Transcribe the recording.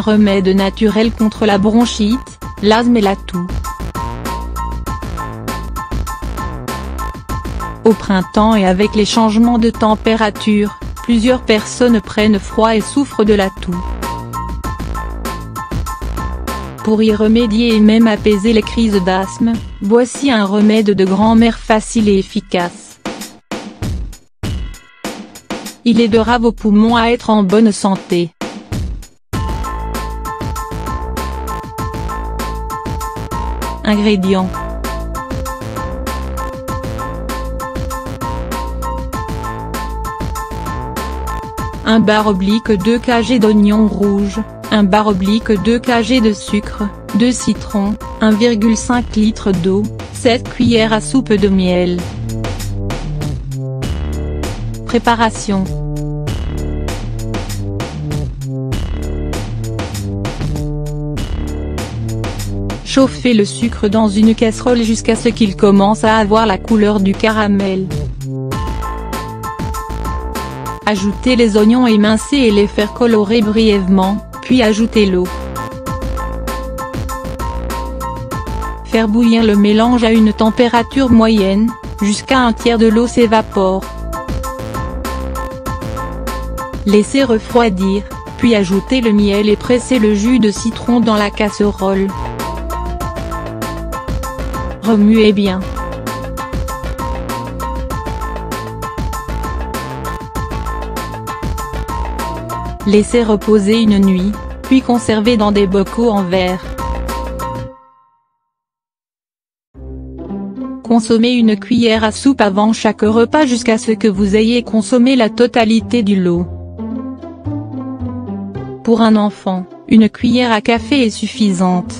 remède naturel contre la bronchite, l'asthme et la toux. Au printemps et avec les changements de température, plusieurs personnes prennent froid et souffrent de la toux. Pour y remédier et même apaiser les crises d'asthme, voici un remède de grand-mère facile et efficace. Il aidera vos poumons à être en bonne santé. Ingrédients. Un bar-2 kg d'oignons rouges, un bar-2 kg de sucre, 2 citrons, 1,5 litre d'eau, 7 cuillères à soupe de miel. Préparation. Chauffez le sucre dans une casserole jusqu'à ce qu'il commence à avoir la couleur du caramel. Ajoutez les oignons émincés et les faire colorer brièvement, puis ajoutez l'eau. Faire bouillir le mélange à une température moyenne, jusqu'à un tiers de l'eau s'évapore. Laissez refroidir, puis ajoutez le miel et pressez le jus de citron dans la casserole. Remuez bien. Laissez reposer une nuit, puis conservez dans des bocaux en verre. Consommez une cuillère à soupe avant chaque repas jusqu'à ce que vous ayez consommé la totalité du lot. Pour un enfant, une cuillère à café est suffisante.